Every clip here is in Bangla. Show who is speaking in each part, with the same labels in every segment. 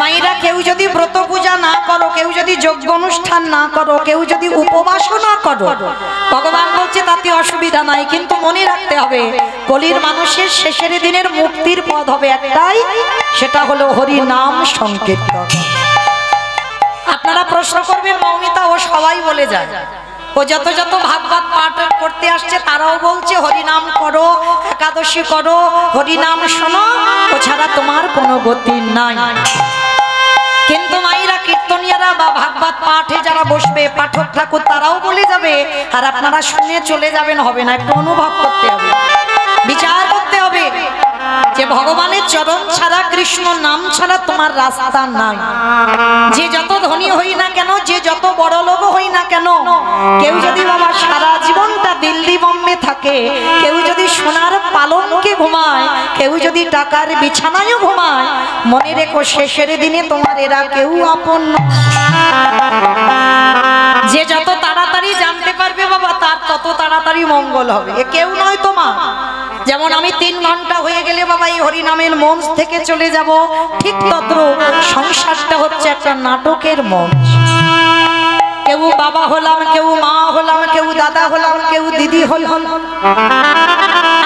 Speaker 1: মায়েরা কেউ যদি ব্রত পূজা না করো, কেউ যদি যজ্ঞ অনুষ্ঠান না করো, কেউ যদি উপবাসও না করো, ভগবান বলছে তাতে অসুবিধা নাই, কিন্তু মনে রাখতে হবে কলির মানুষের শেষের দিনের মুক্তির পথ হবে একটাই, সেটা হলো হরি নাম সংকীর্তন। আপনারা প্রশ্ন করবেন মৌমিতা ও সবাই বলে যায়, ও যত যত ভাগবত পাঠ করতে আসছে তারাও বলছে হরিনাম করো, একাদশী করো, হরিনাম শোনো, ও ছাড়া তোমার কোনো গতি নাই। কিন্তু মায়েরা কীর্তনিয়ারা বা ভাগবত পাঠে যারা বসবে পাঠক ঠাকুর তারাও বলে যাবে, আর আপনারা শুনে চলে যাবেন হবে না, একটু অনুভব করতে হবে, বিচার করতে হবে যে ভগবানের চরণ ছাড়া, কৃষ্ণ নাম ছাড়া তোমার রাস্তা নাই। যে যত ধনী হই না কেন, যে যত বড় লোক হই না কেন, কেউ যদি বাবা সারা জীবনটা দিল্লি বোম্বে থাকে, কেউ যদি সোনার পালঙ্কে ঘুমায়, কেউ যদি টাকার বিছানায়ও ঘুমায়, মনে রেখো শেষের দিনে তোমার এরা কেউ আপন। যে যত তাড়াতাড়ি জানতে পারবে বাবা তার তত তাড়াতাড়ি মঙ্গল হবে, এ কেউ নয় তোমার। যেমন আমি 3 ঘন্টা হয়ে গেলে বাবা এই হরিনামের মঞ্চ থেকে চলে যাব, ঠিক তদ্রুপ সংসারটা হচ্ছে একটা নাটকের মঞ্চ। কেউ বাবা হলাম, কেউ মা হলাম, কেউ দাদা হলাম, কেউ দিদি হলাম,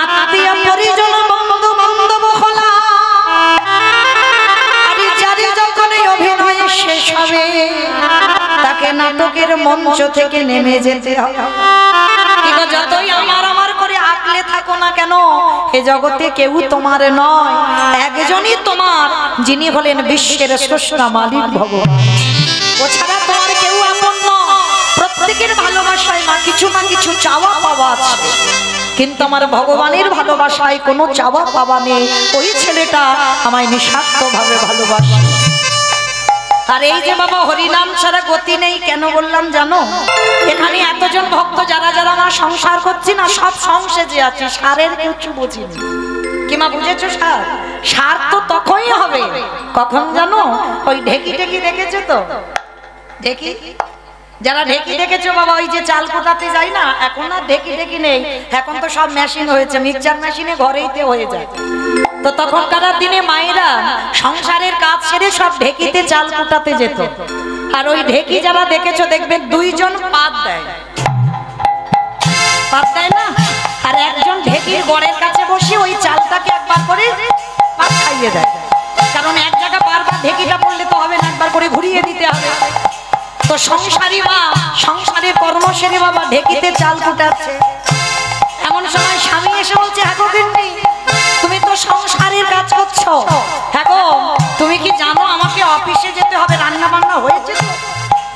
Speaker 1: আত্মীয় পরিজন বন্ধু বান্ধব হলাম, আর যারে যখন অভিনয় শেষ হবে তাকে নাটকের মঞ্চ থেকে নেমে যেতে হবে। যতই আমার আমার করে আঁকলে থাকো না কেন, এ জগতে কেউ তোমার নয়, একজনই তোমার, যিনি হলেন বিশ্বের স্রষ্টা মালিক ভগবান। ও ছাড়া তোমার কেউ আপন নয়। প্রত্যেকের ভালোবাসায় না কিছু না কিছু চাওয়া পাওয়া আছে, কিন্তু আমার ভগবানের ভালোবাসায় কোনো চাওয়া পাওয়া নেই। ওই ছেলেটা আমায় নিঃস্বার্থভাবে ভালোবাসে। আর এই যে বাবা হরিনাম ছাড়া গতি নেই কেন বললাম জানো? এখানে এতজন ভক্ত যারা যারা আমরা সংসার করছি না, সব সংসেজে আছি, সারের কিছু বুঝিনি। কি মা বুঝেছো? সার সার তো তখনই হবে কখন জানো? ওই ঢেকি ঢেকি দেখেছো তো? ঢেকি যারা ঢেকি দেখেছো বাবা, ওই যে চাল কোটাতে যাই না, এখন আর ঢেকি ঢেকি নেই, এখন তো সব মেশিন হয়েছে, মিক্সচার মেশিনে ঘরেইতে হয়ে যায়। তো তখনকার দিনে মায়েরা সংসারের কাজ সেরে সব ঢেকিতে চাল কুটাতে যেত। আর ওই ঢেকি যারা দেখেছো দেখবে 2 জন পাত দেয়, পাত দেয় না, আর একজন ঢেকির গড়ের কাছে বসে ওই চালটাকে একবার করে পাত খাইয়ে দেয়। কারণ এক জায়গা বারবার ঢেকিটা পড়লে তো হবে না, একবার করে ঘুরিয়ে দিতে হবে। তো সংসারী মা সংসারের কর্ম সেরে বাবা ঢেকিতে চাল কুটাচ্ছে। এমন সময় স্বামী এসে বলছে, হ্যাঁ গো গিন্নি, তুমি তো সংসারের কাজ করছো, হ্যাঁ গো তুমি কি জানো আমাকে অফিসে যেতে হবে, রান্না বান্না হয়েছে?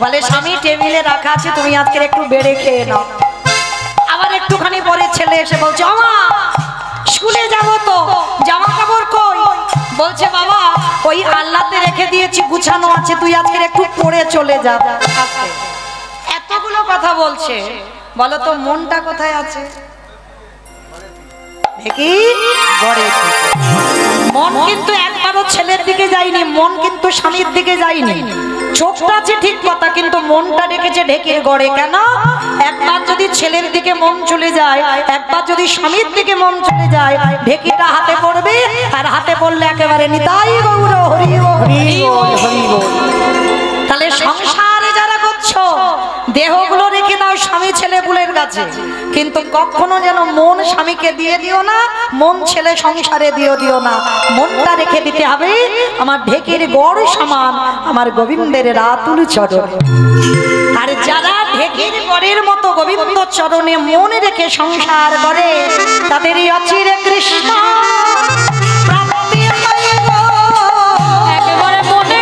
Speaker 1: বলে স্বামী টেবিলে রাখা আছে, তুমি আজকে একটু বেড়ে খেয়ে নাও। আবার একটুখানি পরে ছেলে এসে বলছে, আমা স্কুলে যাবো তো, জামা কাপড় কই? বলছে বাবা ওই আল্লাতে রেখে দিয়েছি, গুছানো আছে, তুই আজকে একটু পরে চলে যা। এতগুলো কথা বলছে, বলো তো মনটা কোথায় আছে? মন কিন্তু একবারও ছেলের দিকে যায়নি, মন কিন্তু স্বামীর দিকে যায়নি। চোখটা আছে ঠিক কথা, কিন্তু মনটা রেখেছে ঢেকির গড়ে। কেন? একবার যদি ছেলের দিকে মন চলে যায়, একবার যদি স্বামীর দিকে মন চলে যায়, ঢেকিটা হাতে পড়বে, আর হাতে পড়লে একেবারে নিতাই গৌর হরি বল হরি বল। তাহলে সংসারে যারা করছো দেহগুলো রেখে দাও স্বামী ছেলে বুলের কাছে, কিন্তু কখনো যেন মন স্বামীকে দিয়ে দিও না, মন ছেলে সংসারে দিও না। মনটা রেখে দিতে হবে আমার ঢেকির গড় সমান আমার গোবিন্দের রাতুল চরণ। আর যারা ঢেকির গড়ের মতো গোবিন্দ চরণে মন রেখে সংসার করে, তাদেরই অচিরে কৃষ্ণ প্রাপ্তি হয় গো। একেবারে মনে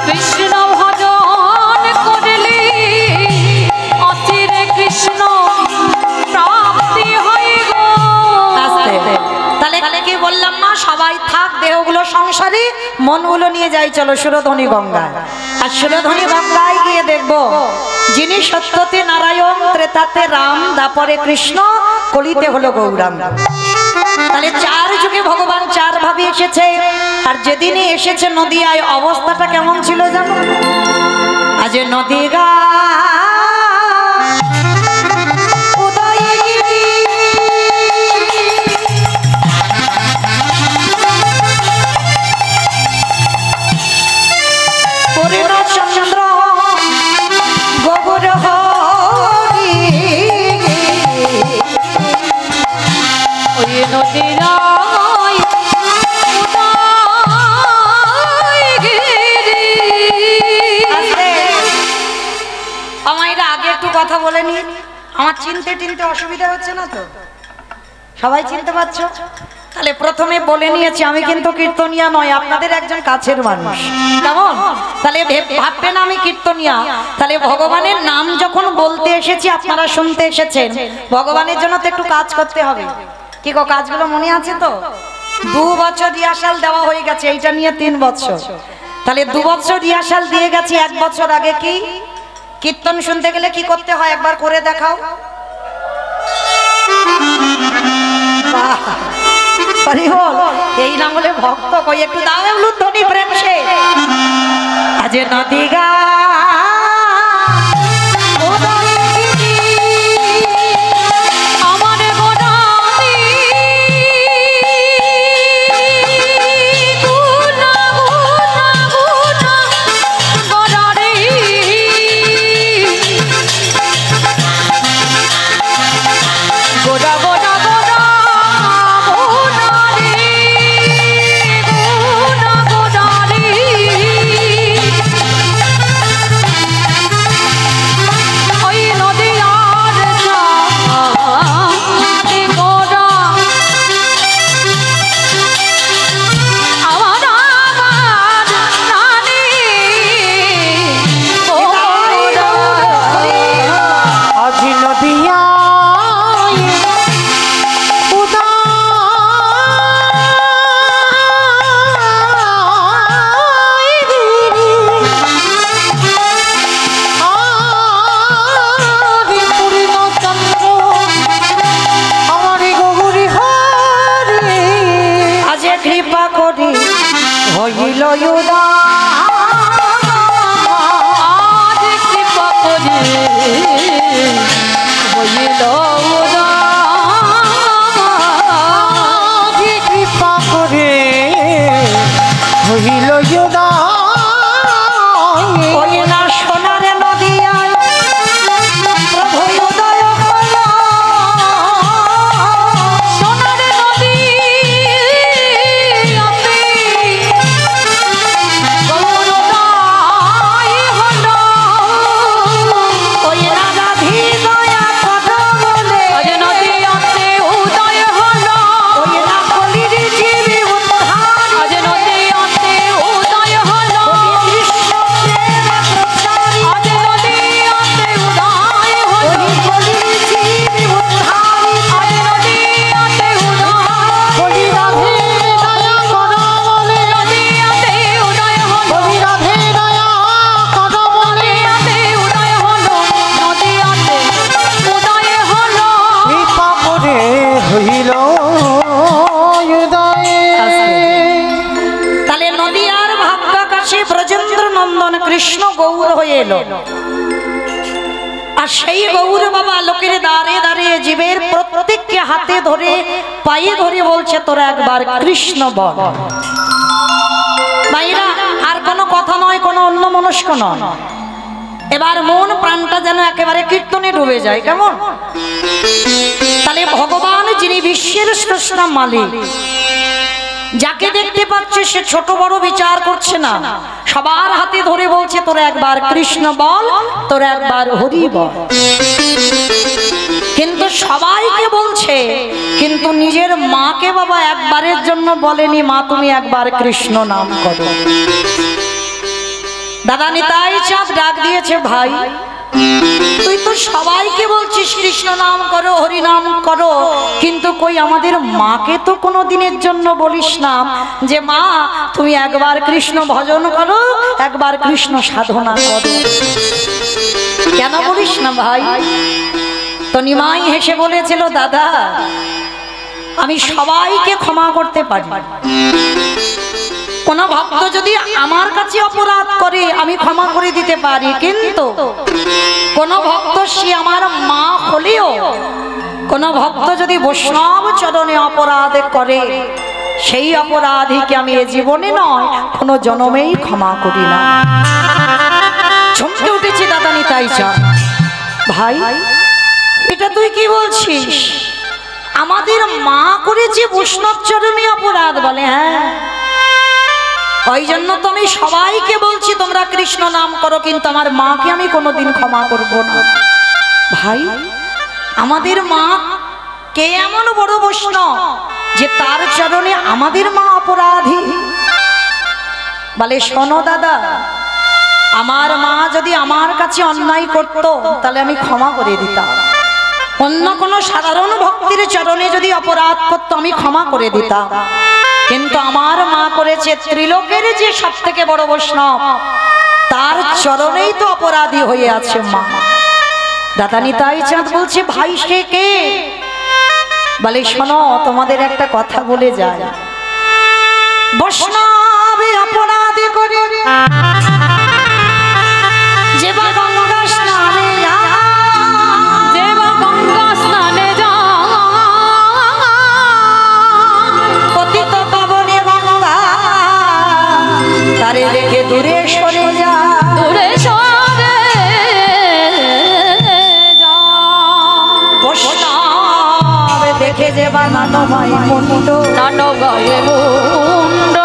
Speaker 1: কৃষ্ণ ভজন করলে অচিরে কৃষ্ণ প্রাপ্তি হয় গো। তাহলে কি বললাম মা, সবাই থাক দেহগুলো সংসারে, মনগুলো নিয়ে যাই চলো সুরধনী গঙ্গায়। আর সুরধনী গঙ্গায় গিয়ে দেখবো যিনি সত্যতে নারায়ণ, ত্রেতাতে রাম, দাপরে কৃষ্ণ, কলিতে হলো গৌরাঙ্গ। তাহলে 4 যুগে ভগবান 4 ভাবে এসেছে। আর যেদিনই এসেছে নদিয়ায় অবস্থাটা কেমন ছিল জানো? আজ নদীগা আগে একটু কথা বলে নি, আমার চিনতে অসুবিধা হচ্ছে না তো? সবাই চিনতে পারছো? তাহলে প্রথমে বলে নিয়েছি আমি কিন্তু কীর্তনিয়া নয়, আপনাদের একজন কাছের মানুষ, কেমন? তাহলে ভাববেন আমি কীর্তনিয়া। তাহলে ভগবানের নাম যখন বলতে এসেছি, আপনারা শুনতে এসেছেন, ভগবানের জন্য তো একটু কাজ করতে হবে। কি গো, কাজগুলো মনে আছে তো? 2 বছর রিহার্সাল দেওয়া হয়ে গেছে, এইটা নিয়ে 3 বছর। তাহলে 2 বছর রিহার্সাল দিয়ে গেছি। 1 বছর আগে কি কীর্তন শুনতে গেলে কি করতে হয় একবার করে দেখাও। এই না বলে ভক্ত কই একটু দাও উলুধ্বনি প্রেম সে। আজ নদী গা কৃষ্ণ গৌর হয়ে এলো। আর সেই গৌর বাবা লোকের দাঁড়িয়ে দাঁড়িয়ে জীবের প্রত্যেককে হাতে ধরে পায়ে ধরে বলছে তোরা একবার কৃষ্ণ বল। ভাইরা আর কোনো কথা নয়, কোনো অন্য মনস্ক নয়, এবার মন প্রাণটা যেন একেবারে কীর্তনে ডুবে যায়, কেমন? তাহলে ভগবান যিনি বিশ্বের স্রষ্টা মালিক, যাকে দেখতে পাচ্ছে সে ছোট বড় বিচার করছে না, সবার হাতে ধরে বলছে তোরা একবার কৃষ্ণ বল, তোরা একবার হরি বল। কিন্তু সবাইকে বলছে, কিন্তু নিজের মাকে বাবা একবারের জন্য বলেনি মা তুমি একবার কৃষ্ণ নাম করো। দাদা নিতাই চাঁদ ডাক দিয়েছে, ভাই তুই তো সবাইকে বলছিস কৃষ্ণ নাম করো, হরি নাম করো, কিন্তু কই আমাদের মাকে তো কোনো দিনের জন্য বলিস না যে মা তুমি একবার কৃষ্ণ ভজন করো, একবার কৃষ্ণ সাধনা করো। কেন বলিস না ভাই? তো নিমাই হেসে বলেছিল, দাদা আমি সবাইকে ক্ষমা করতে পারি, কোন ভক্ত যদি আমার কাছে অপরাধ করে আমি ক্ষমা করে দিতে পারি, কিন্তু কোন ভক্ত সে আমার মা হলেও কোন ভক্ত যদি বৈষ্ণব চরণে অপরাধ করে সেই অপরাধীকে আমি এ জীবনে নয় কোনো জন্মেই ক্ষমা করি না। চমকে উঠেছি দাদা নিতাই চাঁদ, ভাই এটা তুই কি বলছিস? আমাদের মা করেছে বৈষ্ণব চরণে অপরাধ, বলে হ্যাঁ। ওই জন্য তো আমি সবাইকে বলছি তোমরা কৃষ্ণ নাম করো, কিন্তু আমার মাকে আমি কোনোদিন ক্ষমা করব না। ভাই, আমাদের মা কে এমন বড় বৈষ্ণব যে তার চরণে আমাদের মা অপরাধী? বলে শোনো দাদা, আমার মা যদি আমার কাছে অন্যায় করত তাহলে আমি ক্ষমা করে দিতাম। অন্য কোনো সাধারণ ভক্তির চরণে যদি অপরাধ করত আমি ক্ষমা করে দিতাম, কিন্তু আমার মা করেছে ত্রিলোকের যে সব থেকে বড় বৈষ্ণব, তার চরণেই তো অপরাধী হয়ে আছে মা। দাদা নিতাই চাঁদ বলছে ভাই সে কে? বলে শোনো, তোমাদের একটা কথা বলে যায়, বৈষ্ণবে অপরাধী করে যে বা গঙ্গা স্নানে যায়, যে বা গঙ্গা স্নানে যায়, পতিত পাবনে গঙ্গা তারে রেখে দূরে সরে যায়, দূরে সরে যায়। বৈষ্ণব দেখে যে বা নাটময় মুন্ড, নাটময় মুন্ড,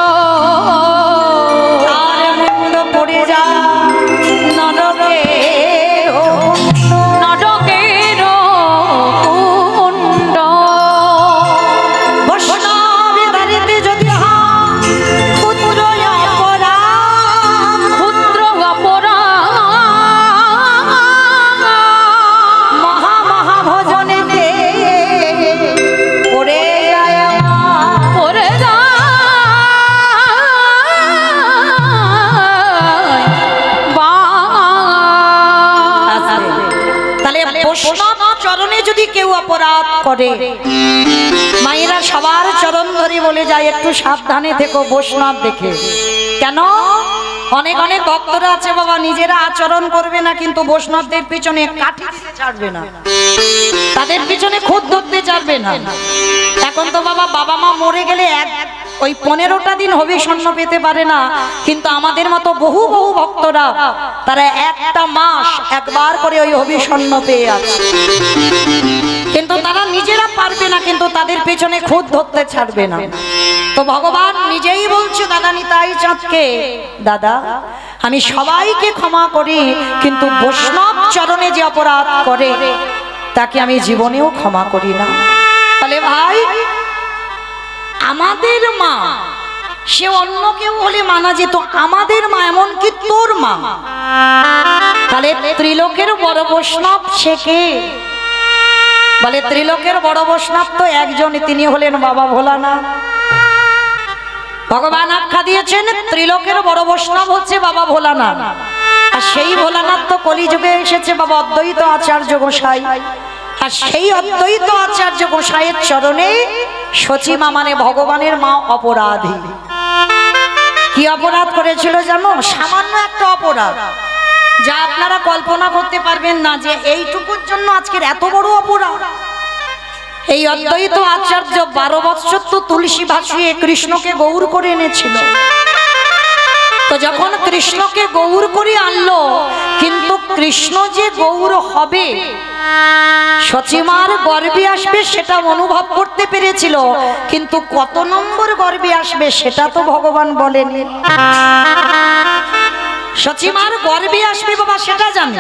Speaker 1: তার মুন্ড পড়ে যায় অপরাধ করে। মায়েরা সবার চরণ ধরে বলে যায় একটু সাবধানে থেকো বৈষ্ণব দেখে। কেন? অনেক অনেক ভক্তরা আছে বাবা, নিজেরা আচরণ করবে না কিন্তু বৈষ্ণবদের পিছনে কাঠি দিতে ছাড়বে না, তাদের পিছনে খুদ ধরতে ছাড়বে না। এখন তো বাবা, বাবা মা মরে গেলে ওই 15টা দিন হবিষণ্য পেতে পারে না, কিন্তু আমাদের মতো বহু বহু ভক্তরা তারা একটা মাস একবার করে ওই হবিষণ্য পেয়ে আছে, কিন্তু তারা নিজেরা পারবে না, কিন্তু তাদের পেছনে খুদ ধরতে ছাড়বে না। তো ভগবান নিজেই বলছে দাদা নিতাই চাঁদকে, দাদা আমি সবাইকে ক্ষমা করি, কিন্তু বৈষ্ণব চরণে যে অপরাধ করে তাকে আমি জীবনেও ক্ষমা করি না। তাহলে ভাই, আমাদের মা সে অন্য কেউ হলে মানা যেত, আমাদের মা এমনকি তোর মা, তাহলে ত্রিলোকের বড় বৈষ্ণব সে কে? বলে ত্রিলোকের বড় বৈষ্ণব তো একজনই, তিনি হলেন বাবা ভোলানাথ। ভগবান আখ্যা দিয়েছেন ত্রিলোকের বড় বৈষ্ণব হচ্ছে বাবা ভোলানাথ, আর সেই ভোলানাথ তো কলিযুগে এসেছে বাবা অদ্বৈত আচার্য গোসাই, আর সেই অদ্বৈত আচার্য গোসাইয়ের চরণে সচিমা মানে ভগবানের মা অপরাধী। কি অপরাধ করেছিল জানো? সামান্য একটা অপরাধ, যা আপনারা কল্পনা করতে পারবেন না যে এইটুকুর জন্য আজকের এত বড় অপরাধ। এই অদ্বৈত আচার্য 12 বছর তো তুলসী ভাসিয়ে কৃষ্ণকে গৌর করে এনেছিল। তো যখন কৃষ্ণকে গৌর করে আনলো, কিন্তু কৃষ্ণ যে গৌর হবে, সচিমার গর্ভে আসবে সেটা অনুভব করতে পেরেছিল, কিন্তু কত নম্বর গর্ভে আসবে সেটা তো ভগবান বলেনি। সচিমার গর্ভে আসবে বাবা সেটা জানি,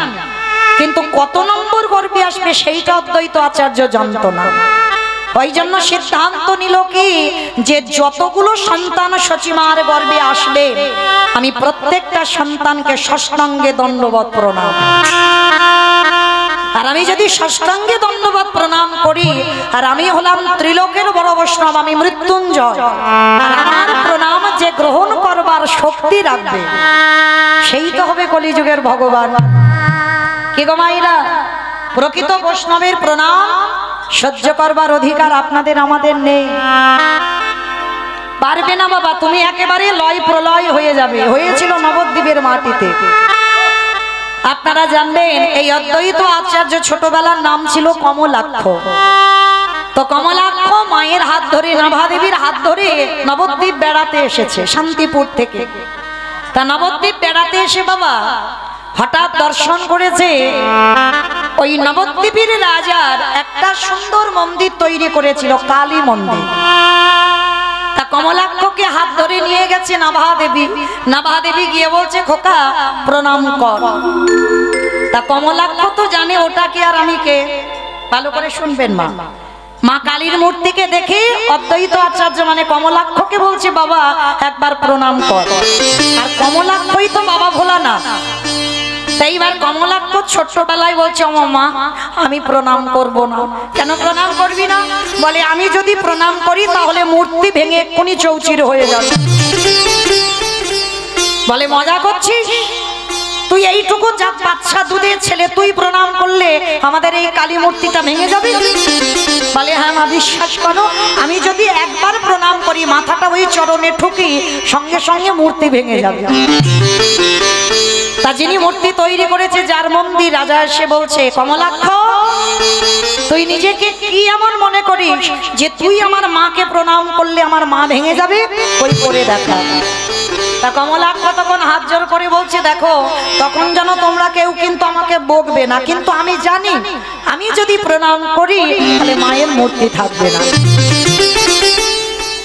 Speaker 1: কিন্তু কত নম্বর গর্ভে আসবে সেইটা অদ্বৈত আচার্য জানত না। ওই জন্য সিদ্ধান্ত নিল কি, যে যতগুলো সন্তান সচিমার গর্ভে আসবে আমি প্রত্যেকটা সন্তানকে ষষ্ঠাঙ্গে দণ্ডবত প্রণাম, আর আমি যদি ষষ্ঠাঙ্গে দণ্ডবত প্রণাম করি, আর আমি হলাম ত্রিলোকের বড় বৈষ্ণব, আমি মৃত্যুঞ্জয়, আর আমার প্রণাম যে গ্রহণ করবার শক্তি রাখবে সেই তো হবে কলিযুগের ভগবান। কি গো মাইরা, প্রকৃত বৈষ্ণবের প্রণাম সহ্য করবার অধিকার আপনাদের আমাদের নেই, পারবে না বাবা। তুমি একেবারে লয় প্রলয় হয়ে যাবে। হয়েছিল নবদ্বীপের মাটিতে। আপনারা জানবেন এই অদ্বৈত আচার্য ছোটবেলার নাম ছিল কমলাক্ষ। তো কমলাক্ষ মায়ের হাত ধরে, নাভাদেবীর হাত ধরে নবদ্বীপ বেড়াতে এসেছে শান্তিপুর থেকে। তা নবদ্বীপ বেড়াতে এসে বাবা হঠাৎ দর্শন করেছে ওই নবদ্বীপের রাজার একটা সুন্দর মন্দির তৈরি করেছিল, কালী মন্দির। তা কমলাক্ষকে হাত ধরে নিয়ে গেছে নাভা দেবী। নাভা দেবী গিয়ে বলছে, খোকা প্রণাম কর। তা কমলাক্ষ তো জানে ওটা কি আর আমি কে। ভালো করে শুনবেন মা। মা কালীর মূর্তিকে দেখে অদ্বৈত আচার্য মানে কমলাক্ষকে বলছে, বাবা একবার প্রণাম কর। আর কমলাক্ষই তো বাবা ভোলা না। তাই এবার কমলাক্ষ ছোট্টবেলায় বলছে, ও মা আমি প্রণাম করব না। কেন প্রণাম করবি না? বলে আমি যদি প্রণাম করি তাহলে মূর্তি ভেঙে এক্ষুনি চৌচির হয়ে যাবে। বলে মজা করছিস? তুই এইটুকু যা বাচ্চা দুধের ছেলে, তুই প্রণাম করলে আমাদের এই কালী মূর্তিটা ভেঙে যাবে? বলে হ্যাঁ মা বিশ্বাস করো, আমি যদি একবার প্রণাম করি মাথাটা ওই চরণে ঠুকি সঙ্গে সঙ্গে মূর্তি ভেঙে যাবে। তা যিনি মূর্তি তৈরি করেছে, যার মন্দির, রাজা এসে বলছে, কমলাক্ষ তুই নিজেকে কি এমন মনে করিস যে তুই আমার মাকে প্রণাম করলে আমার মা ভেঙে যাবে? ওই করে দেখা। তা কমলাক্ষ তখন হাত জোর করে বলছে, দেখো তখন যেন তোমরা কেউ কিন্তু আমাকে বকবে না, কিন্তু আমি জানি আমি যদি প্রণাম করি তাহলে মায়ের মূর্তি থাকবে না।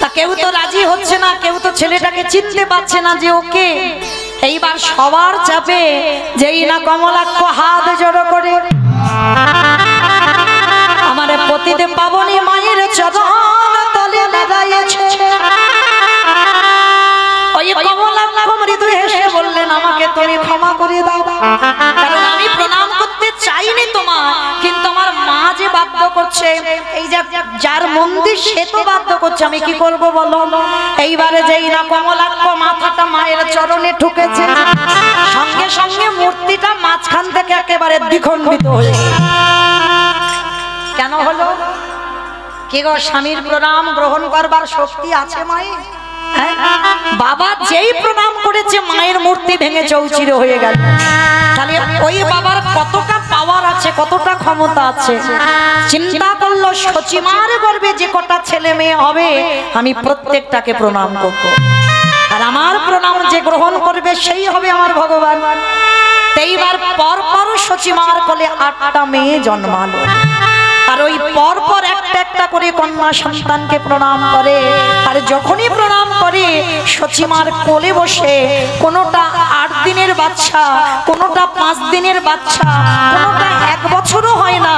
Speaker 1: তা কেউ তো রাজি হচ্ছে না, কেউ তো ছেলেটাকে চিনতে পারছে না যে ওকে। এইবার সবার চাপে যেই না কমলাক্ষ হাত জড়ো করে আমার পতিদেব পাবনী মায়ের চরণ তলে দাঁড়িয়েছে। ওই কমলাক্ষ মৃদু হেসে বললেন, আমাকে তুমি ক্ষমা করে দাও, কারণ আমি প্রণাম করতে চাইনি তোমার, কিন্তু আমার মা যে বাধ্য করছে, এই যে যার মন্দির সে তো বাধ্য করছে, আমি কি করব বলো। এইবারে যেই না কমলাক্ষ মাথাটা মায়ের চরণে ঠুকেছে, সঙ্গে সঙ্গে মূর্তিটা মাঝখান থেকে একেবারে দ্বিখণ্ডিত হয়ে গেল। কেন হলো? কি গো, স্বামীর প্রণাম গ্রহণ করবার শক্তি আছে মায়ের? বাবা যেই প্রণাম করেছে মায়ের মূর্তি ভেঙে চৌচির হয়ে গেল। তাহলে ওই বাবার কতটা পাওয়ার আছে, কতটা ক্ষমতা আছে। চিন্তা করলো, সচিমার গর্ভে যে কটা ছেলে মেয়ে হবে আমি প্রত্যেকটাকে প্রণাম করব, আর আমার প্রণাম যে গ্রহণ করবে সেই হবে আমার ভগবান। এইবার পর পর সচিমার কোলে 8টা মেয়ে জন্মালো, আর ওই পর পর একটা একটা করে কন্যা সন্তানকে প্রণাম করে। আর যখনই প্রণাম করে সচিমার কোলে বসে, কোনোটা 8 দিনের বাচ্চা, কোনোটা 5 দিনের বাচ্চা, কোনোটা 1 বছরও হয় না,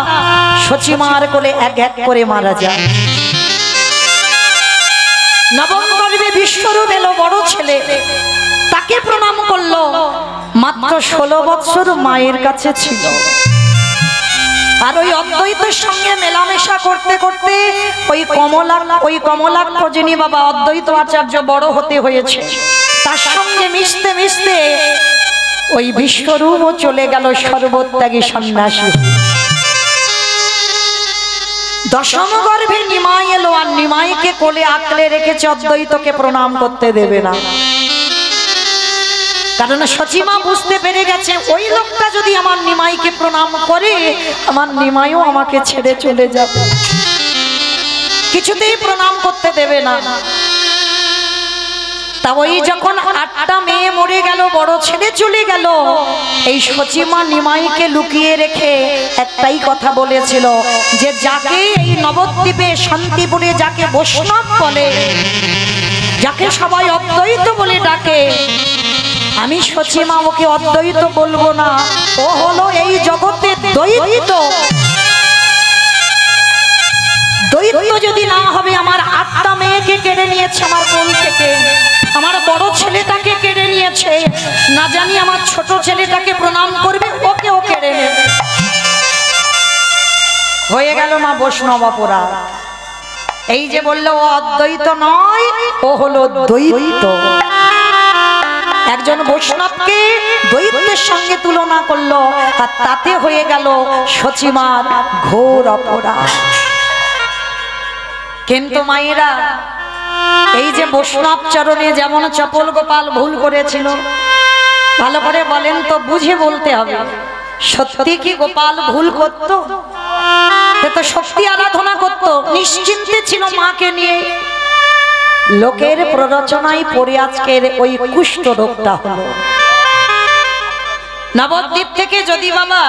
Speaker 1: সচিমার কোলে এক এক করে মারা যায়। নবম গর্ভে বিশ্বরূপ এলো বড় ছেলে, তাকে প্রণাম করলো। মাত্র 16 বছর মায়ের কাছে ছিল। আর ওই অদ্বৈতের সঙ্গে মেলামেশা করতে করতে ওই কমলাক্ষ যিনি বাবা অদ্বৈত আচার্য বড় হতে হয়েছে, তার সঙ্গে মিশতে মিশতে ওই বিশ্বরূপও চলে গেল সর্বত্যাগী সন্ন্যাসী। দশম গর্ভে নিমাই এলো, আর নিমাইকে কোলে আঁকলে রেখেছে, অদ্বৈতকে প্রণাম করতে দেবে না। কারণ সচিমা বুঝতে পেরে গেছে ওই লোকটা যদি আমার নিমাইকে প্রণাম করে আমার নিমাইও আমাকে ছেড়ে চলে যাবে, কিছুতেই প্রণাম করতে দেবে না। তা ওই যখন 8টা মেয়ে মরে গেল, বড় ছেলে চলে গেল, এই সচিমা নিমাইকে লুকিয়ে রেখে একটাই কথা বলেছিল যে যাকে এই নবদ্বীপে শান্তিপুরে যাকে বৈষ্ণব বলে, যাকে সবাই অদ্বৈত বলে ডাকে, আমি সচিমা ওকে অদ্বৈত বলবো না, ও হলো এই জগতে দ্বৈত। দ্বৈত যদি না হবে, আমার 8টা মেয়েকে কেড়ে নিয়েছে আমার কোল থেকে, আমার বড় ছেলেটাকে কেড়ে নিয়েছে, না জানি আমার ছোট ছেলেটাকে প্রণাম করবে, ওকেও কেড়ে নেবে। হয়ে গেল মা বৈষ্ণব অপরাধ। এই যে বললো ও অদ্বৈত নয়, ও হলো দ্বৈত। একজন বৈষ্ণবকে দ্বৈতের সঙ্গে তুলনা করলো, আর তাতে হয়ে গেল সচিমার ঘোর অপরাধ। কিন্তু মায়েরা, এই যে বৈষ্ণব চরণে যেমন চপল গোপাল ভুল করেছিল, ভালো করে বলেন তো, বুঝে বলতে হবে, সত্যি কি গোপাল ভুল করত? তো শক্তি আরাধনা করত, নিশ্চিন্তে ছিল মাকে নিয়ে। লোকের প্ররোচনায় পড়ে আজকের ওই কুষ্ঠ রোগটা হলো। নবদ্বীপ থেকে যদি বাবা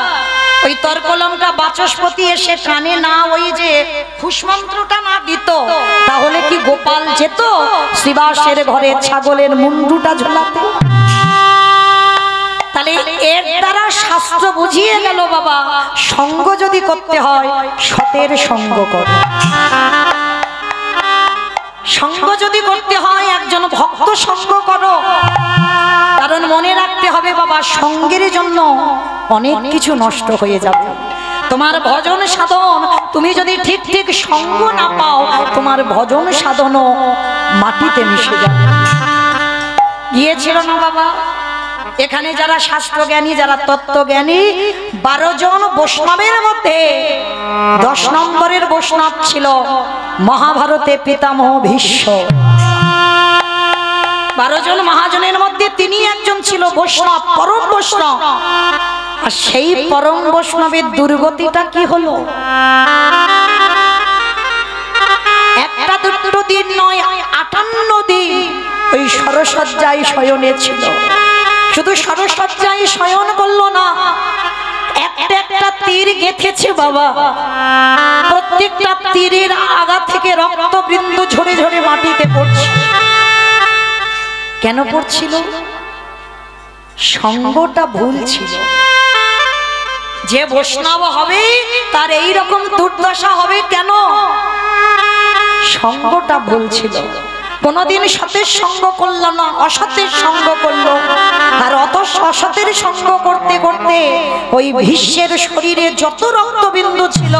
Speaker 1: ওই তর্কলঙ্কা বাচস্পতি এসে কানে না ওই যে ফুসমন্ত্রটা না দিত, তাহলে কি গোপাল যেত শ্রীবাসের ঘরে ছাগলের মুন্ডুটা ঝোলাতে? তাহলে এর দ্বারা শাস্ত্র বুঝিয়ে গেল বাবা, সঙ্গ যদি করতে হয় সতের সঙ্গ করো, সঙ্গ যদি করতে হয় একজন ভক্ত সঙ্গ করো। কারণ মনে রাখতে হবে বাবা, সঙ্গের জন্য অনেক কিছু নষ্ট হয়ে যাবে। তোমার ভজন সাধন তুমি যদি ঠিক ঠিক সঙ্গ না পাও, তোমার ভজন সাধনও মাটিতে মিশে যাবে। গিয়েছিল না বাবা, এখানে যারা শাস্ত্রজ্ঞানী, যারা তত্ত্বজ্ঞানী, 12 জন বৈষ্ণবের মধ্যে 10 নম্বরের বৈষ্ণব ছিল মহাভারতে পিতামহ ভীষ্ম। 12 জন মহাজনের মধ্যে তিনি একজন ছিল বৈষ্ণব, পরম বৈষ্ণব। আর সেই পরম বৈষ্ণবের দুর্গতিটা কি হলো? একটা দুটো দিন নয়, 58 দিন ওই সরসজ্জায় শয়নে ছিল। শুধু সরসজ্জায় শয়ন করলো না, একটা একটা তীর গেঁথেছে বাবা। প্রত্যেকটা তীরের আগা থেকে রক্তবিন্দু ঝরে ঝরে মাটিতে পড়ছে। কেন পড়ছিল? সঙ্গটা ভুল ছিল। যে বৈষ্ণব হবে তার এই রকম দুর্দশা হবে কেন? সঙ্গটা ভুল ছিল। কোনদিন সতের সঙ্গ করলো না, অসতের সঙ্গ করলো। আর অত অসতের সঙ্গ করতে করতে ওই ভীষ্মের শরীরে যত রক্তবিন্দু ছিল,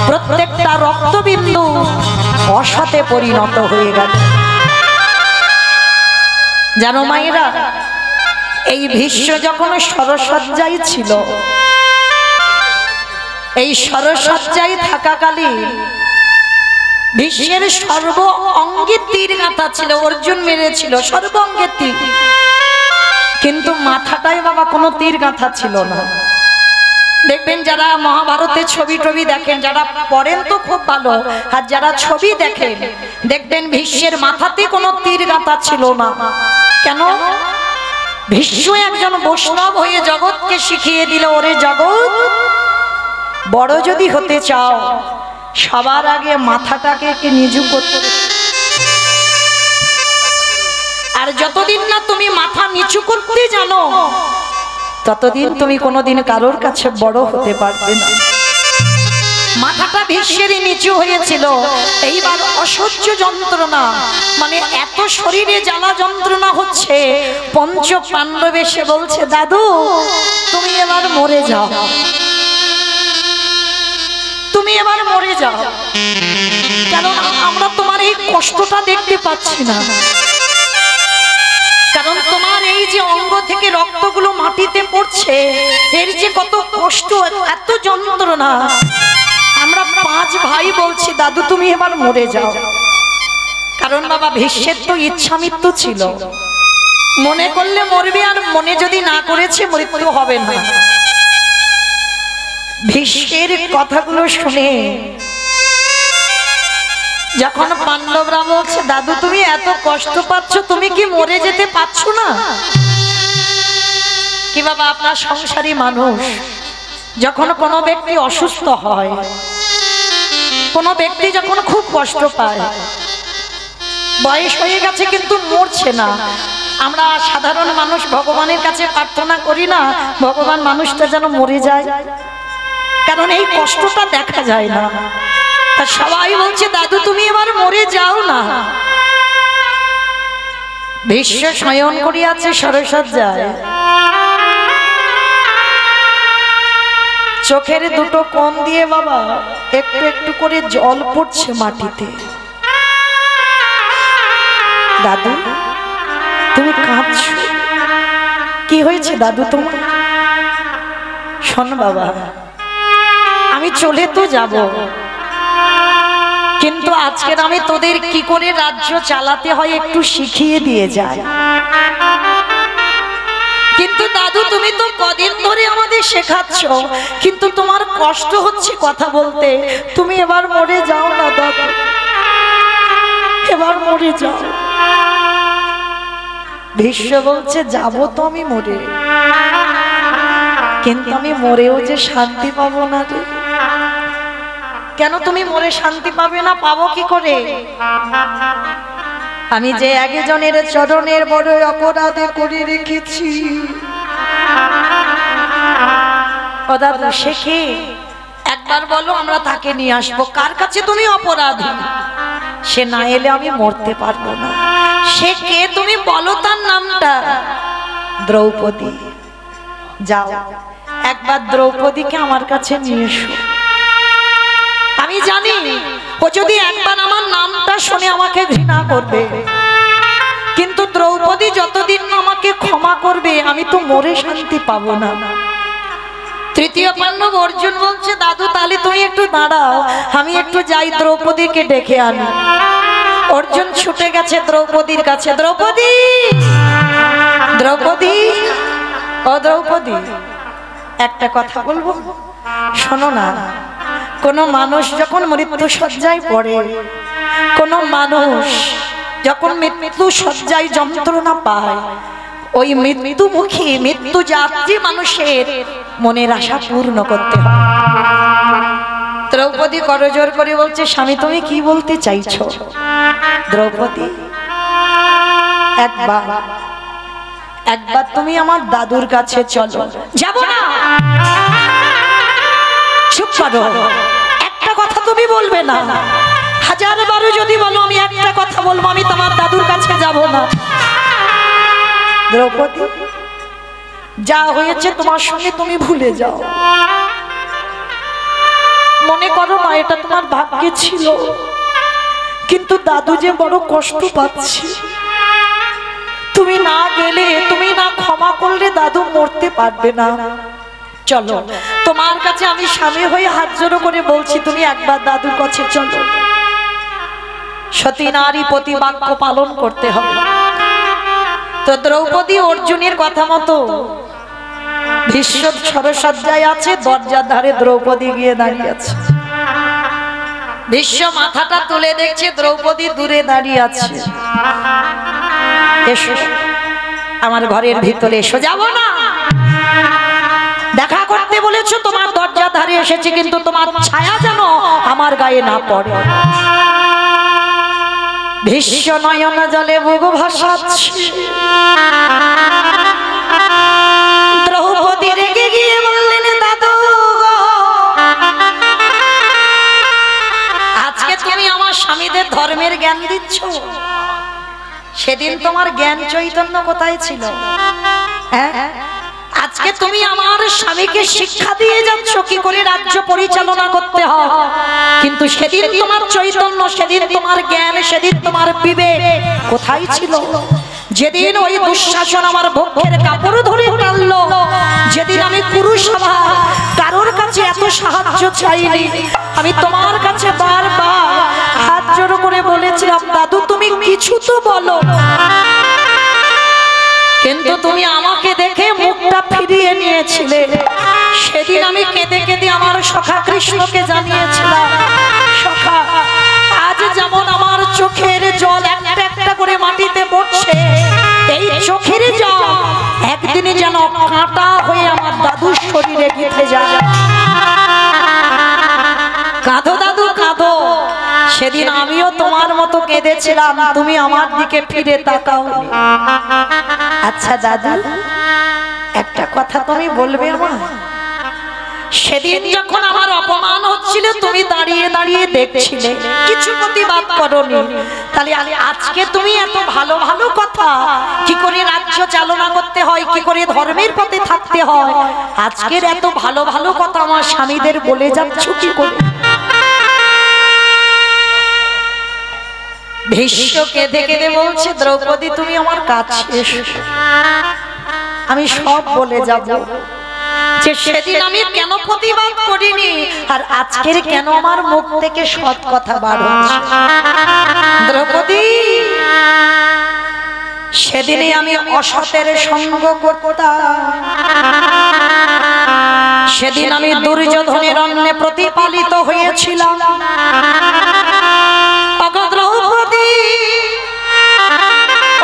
Speaker 1: প্রত্যেকটা রক্তবিন্দু অসতে পরিণত হয়ে গেল। জানো মায়েরা, এই ভীষ্ম যখন সরসজ্জায় ছিল, এই সরসজ্জায় থাকাকালীন ভীষ্মের সর্ব অঙ্গে তীর গাঁথা ছিল, অর্জুন মেরেছিল সর্ব অঙ্গে তীর, কিন্তু মাথাটায় বাবা কোনো তীর গাঁথা ছিল না। দেখবেন যারা মহাভারতে ছবি টবি দেখেন, যারা পড়েন তো খুব ভালো, আর যারা ছবি দেখেন দেখবেন ভীষ্মের মাথাতে কোনো তীর গাঁথা ছিল না। কেন? ভীষ্ম একজন বৈষ্ণব হয়ে জগৎকে শিখিয়ে দিল, ওরে জগৎ, বড় যদি হতে চাও সবার আগে মাথাটাকে নিচু করতে, আর যতদিন না তুমি মাথা নিচু করতে জানো ততদিন তুমি কোনোদিন কারোর কাছে বড় হতে পারবে না। মাথাটা ভীষ্মেরই নিচু হয়েছিল। এইবার অসহ্য যন্ত্রণা, মানে এত শরীরে জ্বালা যন্ত্রণা হচ্ছে, পঞ্চ পাণ্ডব এসে বলছে, দাদু তুমি এবার মরে যাও, তুমি এবার মরে যাও, কারণ আমরা তোমার এই কষ্টটা দেখতে পাচ্ছি না। কারণ তোমার এই যে অঙ্গ থেকে রক্তগুলো মাটিতে পড়ছে, এর যে কত কষ্ট, এত যন্ত্রণা, আমরা 5 ভাই বলছি দাদু তুমি এবার মরে যাও। কারণ বাবা ভীষ্মের তো ইচ্ছা মৃত্যু ছিল, মনে করলে মরবে, আর মনে যদি না করেছে মৃত্যু হবে না। ভীষ্মের কথাগুলো শুনে যখন পাণ্ডবরা বলছে, দাদু তুমি এত কষ্ট পাচ্ছ, তুমি কি মরে যেতে পারছো না? কি বাবা, আপনার সংসারী মানুষ, যখন কোনো ব্যক্তি অসুস্থ হয়, কোনো ব্যক্তি যখন খুব কষ্ট পায়, বয়স হয়ে গেছে কিন্তু মরছে না, আমরা সাধারণ মানুষ ভগবানের কাছে প্রার্থনা করি না ভগবান মানুষটা যেন মরে যায়? কারণ এই কষ্টটা দেখা যায় না। তা সবাই বলছে দাদু তুমি এবার মরে যাও না। ভীষ্ম শয়ন করিয়াছে সরসজ্জায়, চোখের দুটো কোণ দিয়ে বাবা একটু একটু করে জল পড়ছে মাটিতে। দাদু তুমি কাঁদছো, কি হয়েছে দাদু তোমার? শোন বাবা, আমি চলে তো যাব, কিন্তু আজকের আমি তোদের কি করে রাজ্য চালাতে হয় একটু শিখিয়ে দিয়ে যাই। কিন্তু দাদু তুমি তো কদিন ধরে আমাদের শেখাচ্ছ, কিন্তু তোমার কষ্ট হচ্ছে কথা বলতে, তুমি এবার মরে যাও না দাদু, এবার মরে যাও। ভীষ্ম বলছে যাব তো আমি মরে, কিন্তু আমি মরেও যে শান্তি পাবো না রে। কেন তুমি মরে শান্তি পাবে না? পাবো কি করে? আমি যে একজনের চরণের বড় অপরাধ করে রেখেছি। ও দাদা, সে কে? একবার বলো, আমরা তাকে নিয়ে আসবো। কার কাছে তুমি অপরাধী? সে না এলে আমি মরতে পারবো না। সে কে তুমি বলো, তার নামটা? দ্রৌপদী। যাও, একবার দ্রৌপদীকে আমার কাছে নিয়ে এসো। আমি জানি ও যদি একবার আমার নামটা শুনে আমাকে ঘৃণা করবে, কিন্তু দ্রৌপদী যতদিন আমাকে ক্ষমা করবে আমি তো মরে শান্তি পাবো না। তৃতীয় পাণ্ডব অর্জুন বলছে, দাদু তাহলে তুমি একটু দাঁড়াও, আমি একটু যাই দ্রৌপদীকে ডেকে আনি। অর্জুন ছুটে গেছে দ্রৌপদীর কাছে। দ্রৌপদী, দ্রৌপদী, ও দ্রৌপদী, একটা কথা বলবো, শোনো না। কোন মানুষ যখন মৃত্যু শয্যায় পড়ে, কোন মানুষ যখন মৃত্যু শয্যায় যন্ত্রণা পায়, ওই মৃত্যুমুখী মৃত্যু যাত্রী মানুষের মনের আশা পূর্ণ করতে হয়। দ্রৌপদী করজোর করে বলছে, স্বামী তুমি কি বলতে চাইছো? দ্রৌপদী, একবার তুমি আমার দাদুর কাছে চলো। যাব না। চুপ করো, একটা কথা তুমি বলবে না। হাজার বারো যদি বলো আমি একটা কথা বলবো, আমি তোমার দাদুর কাছে যাব না। দ্রৌপদী, যা হয়েছে তোমার সঙ্গে তুমি ভুলে যাও। মনে করো না এটা তোমার ভাগ্যে ছিল, কিন্তু দাদু যে বড় কষ্ট পাচ্ছে। তুমি না গেলে, তুমি না ক্ষমা করলে দাদু মরতে পারবে না। চলো, তোমার কাছে আমি স্বামী হয়ে হাত জোড়ো করে বলছি, তুমি একবার দাদুর কাছে চলো। সতী নারী প্রতি বাক্য পালন করতে হবে। তো দ্রৌপদী অর্জুনের কথা মতো ভীষ্ম সরসজ্জায় আছে, দরজার ধারে দ্রৌপদী গিয়ে দাঁড়িয়ে আছে। ভীষ্ম মাথাটা তুলে দেখছে দ্রৌপদী দূরে দাঁড়িয়ে আছে। এসো, আমার ঘরের ভিতরে এসো। যাব না। দেখা করতে বলেছো, তোমার দরজার ধারে এসেছি, কিন্তু তোমার ছায়া যেন আমার গায়ে না পড়ে। ভীষ্ম নয়ন জলে বুক ভাসাচ্ছে। দ্রৌপদী রেগে গিয়ে বললেন, দাদু আজকে তুমি আমার স্বামীদের ধর্মের জ্ঞান দিচ্ছ? সেদিন তোমার জ্ঞান চৈতন্য কোথায় ছিল? হ্যাঁ, আজকে তুমি আমার স্বামীকে শিক্ষা দিয়ে যাচ্ছ কি করে রাজ্য পরিচালনা করতে হয়, কিন্তু সেদিন তোমার চৈতন্য, সেদিন তোমার জ্ঞান, সেদিন তোমার বিবেক কোথায় ছিল? যেদিন ওই দুঃশাসন আমার বক্ষের কাপড় ধরে টানলো, যেদিন আমি কুরুসভা কারোর কাছে এত সাহায্য চাইনি, আমি তোমার কাছে বারবার হাত জোড়ো করে বলেছিলাম, দাদু তুমি কিছু তো বলো, কিন্তু তুমি আমাকে দেখে মুখটা ফিরিয়ে নিয়েছিলে। সেদিন আমি কেঁদে কেঁদে আমার সখা কৃষ্ণকে জানিয়েছিলাম, সখা আজ যেমন আমার চোখের জল একটা একটা করে মাটিতে পড়ছে, এই চোখের জল একদিনে যেন কাঁটা হয়ে আমার দাদুর শরীরে গেঁথে যায়। কাঁদো দাদু কাঁদো। সেদিন আমিও তোমার মতো কেঁদেছিলাম, তুমি আমার দিকে ফিরে তাকাও। আচ্ছা দাদু, একটা কথা তুমি বলবে আমার? সেদিন যখন আমার অপমান হচ্ছিল তুমি দাঁড়িয়ে দাঁড়িয়ে দেখছিলে, কিছু প্রতিবাদ করোনি, তাহলে আজকে তুমি এত ভালো ভালো কথা, কি করে রাজ্য চালনা করতে হয়, কি করে ধর্মের পথে থাকতে হয়, আজকের এত ভালো ভালো কথা আমার স্বামীদের বলে যাচ্ছ কি করে? ভীষ্ম কেঁদে কেঁদে বলছে, দ্রৌপদী তুমি আমার কাছে এসো, আমি সব বলে যাব, যে সেদিন আমি কেন প্রতিবাদ করিনি আর আজকের কেন আমার মুখ থেকে সৎ কথা বার হচ্ছে। দ্রৌপদী, সেদিনে আমি অসতের সঙ্গ করতাম, সেদিন আমি দুর্যোধনের অন্নে প্রতিপালিত হয়েছিলাম। দ্রৌপদী,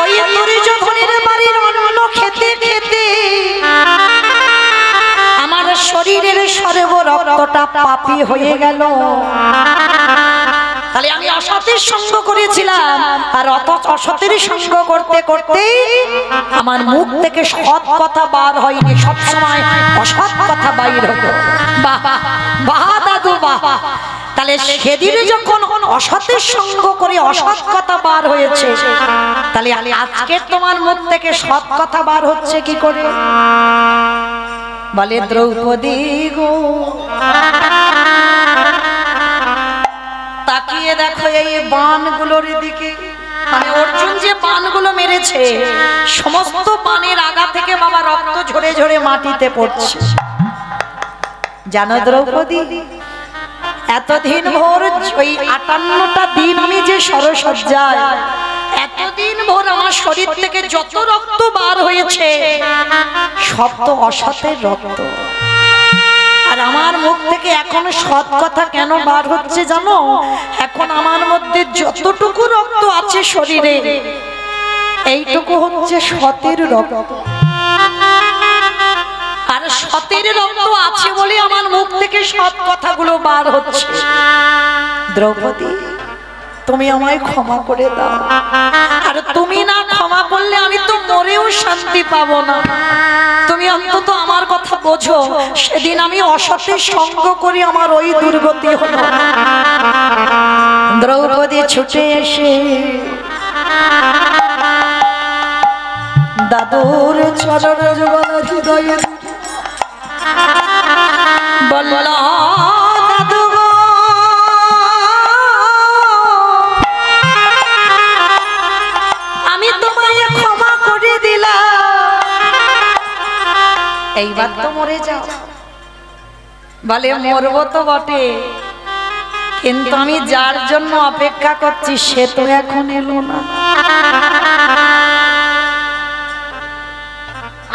Speaker 1: ওই দুর্যোধনের বাড়ির অন্ন খেতে খেতে আমার শরীরের সর্ব রক্তটা পাপী হয়ে গেল। তাহলে আমি অসতের সঙ্গ করেছিলাম, আর অসতের সঙ্গ করতে করতে আমার মুখ থেকে সৎ কথা বার হয়নি, সব সময় অসৎ কথা বাইর হতো। বাহ বাহ দাদু বাহ। তাহলে সেদিন যখন অসতের সঙ্গ করে অসৎ কথা বার হয়েছে, তাহলে আজকে তোমার মুখ থেকে সৎ কথা বার হচ্ছে কি করে? বলে দ্রৌপদী গো, তাকিয়ে দেখো এই বাণগুলোর দিকে। মানে অর্জুন যে বাণগুলো মেরেছে, সমস্ত বাণের আগা থেকে বাবা রক্ত ঝরে ঝরে মাটিতে পড়ছে। জানো দ্রৌপদী, এতদিন ভোর ওই 58টা দিন আমি যে সরসজ্জায়, এতদিন ভোর আমার শরীর থেকে যত রক্ত বার হয়েছে সব তো অসতের রক্ত। আর আমার মুখ থেকে এখন সৎ কথা কেন বার হচ্ছে জানো? এখন আমার মধ্যে যতটুকু রক্ত আছে শরীরে, এইটুকু হচ্ছে সতের রক্ত। আর সতের রক্ত আছে বলে আমার মুখ থেকে সৎ কথাগুলো বার হচ্ছে। দ্রৌপদী, তুমি আমায় ক্ষমা করে দাও। আর তুমি না ক্ষমা করলে আমি তো মরেও শান্তি পাবো না। তুমি অন্তত আমার কথা বোঝো। সেদিন আমি অসতের সঙ্গ করি, আমার ওই দুর্গতি হলো। দ্রৌপদী ছুটে এসে দাদুর চরণ যুগল হৃদয়ে বলল, দাদু গো, আমি তোমায় ক্ষমা করে দিলাম, এইবার তো মরে যাও। বলে মরবো তো বটে, কিন্তু আমি যার জন্য অপেক্ষা করছি সে তো এখন এলো না।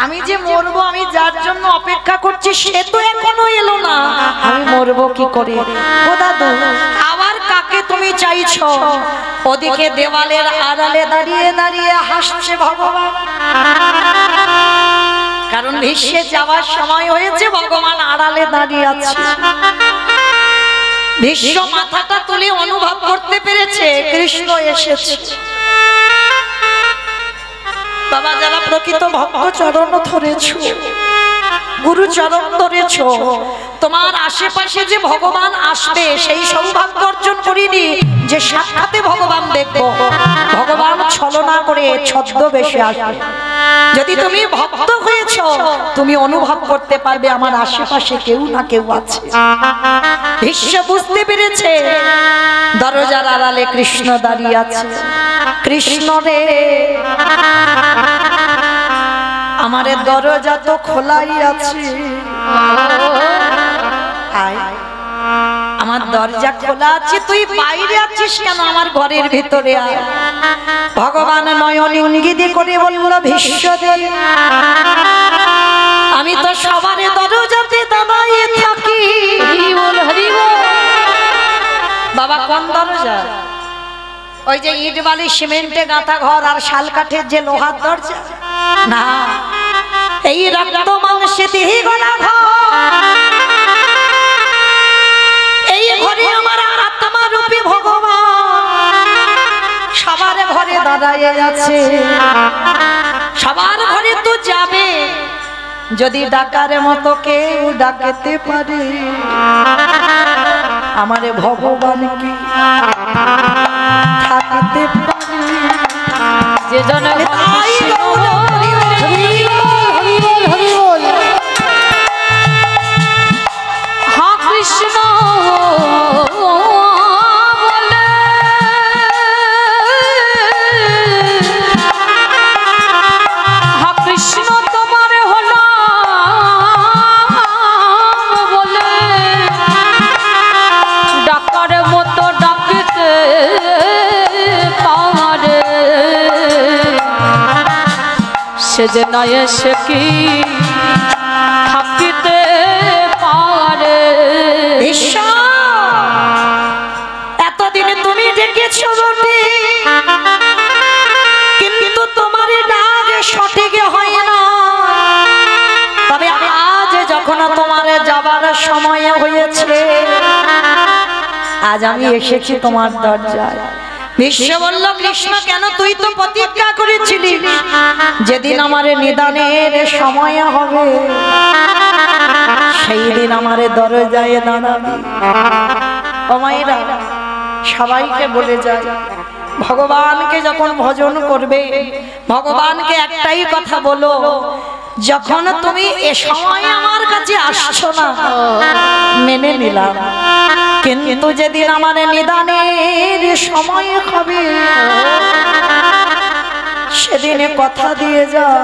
Speaker 1: আমি যে মরবো, আমি যার জন্য অপেক্ষা করছি সে তো এখনো এলো না, আমি মরবো কি করে? ও দাদু, আবার কাকে তুমি চাইছো? ওদিকে দেওয়ালের আড়ালে দাঁড়িয়ে দাঁড়িয়ে হাসছে ভগবান। কারণ ভীষ্মে যাওয়ার সময় হয়েছে, ভগবান আড়ালে দাঁড়িয়ে আছে। ভীষ্ম মাথাটা তুলে অনুভব করতে পেরেছে কৃষ্ণ এসেছে। বাবা, যারা প্রকৃত ভক্ত চরণ ধরেছো, গুরু চরণ ধরেছো, তোমার আশেপাশে যে ভগবান আসবে সেই সৌভাগ্য অর্জন করিনি যে সাক্ষাতে ভগবান দেখবো। ভগবান ছলনা করে ছদ্মবেশে আসবে। যদি তুমি ভক্ত হয়েছো, তুমি অনুভব করতে পারবে আমার আশেপাশে কেউ না কেউ আছে। ভীষ্ম বুঝতে পেরেছে দরজার আড়ালে কৃষ্ণ দাঁড়িয়ে আছে। কৃষ্ণ রে, আমার দরজা তো খোলাই আছে, আমার দরজা খোলা আছে, তুই বাইরে আছিস কেন? আমার ঘরের ভিতরে আয়। ভগবান নয়ন ইঙ্গিত করে বলল, ভীষ্ম দে, আমি তো সবার দরজাতে দাঁড়িয়ে থাকি। বাবা, কোন দরজা? ওই যে ইট বালি সিমেন্টে গাঁথা ঘর আর শাল কাঠের যে লোহার দরজা না, এই রক্ত মাংসে দেহি গলা ঘর। এই ঘরে আমার আত্মা রূপী ভগবান সবার ঘরে দাঁড়ায় আছে। সবার ঘরে তো যাবে, যদি ডাকার মতো কেউ ডাকতে পারে আমার ভগবান কি থাকতে পারে? যে জনে হা কৃষ্ণ বলে, হা কৃষ্ণ তোমার হলো বলে, ডাকার মতো ডাকতে পারে, সে যে নয় সে কি থাকিতে পারে? এতদিনে তুমি ডেকেছ বটে, কিন্তু তোমার ডাক সঠিক হয় না। তবে আজ যখন তোমার যাব আজ আমি এসেছি তোমার দরজায়। বিশ্ব বলল, কৃষ্ণ কেন? তুই তো প্রতিজ্ঞা করেছিলি যেদিন আমার নিদানের সময় হবে সেই দিন আমার দরজায় দাঁড়াবি। ও মায়েরা, সবাইকে বলে যায়, ভগবানকে যখন ভজন করবে ভগবানকে একটাই কথা বলো, যখন তুমি এ সময় আমার কাছে আসছো না মেনে নিলাম, কিন্তু যেদিন আমার নিদানের সময় হবে সেদিনে কথা দিয়ে যাও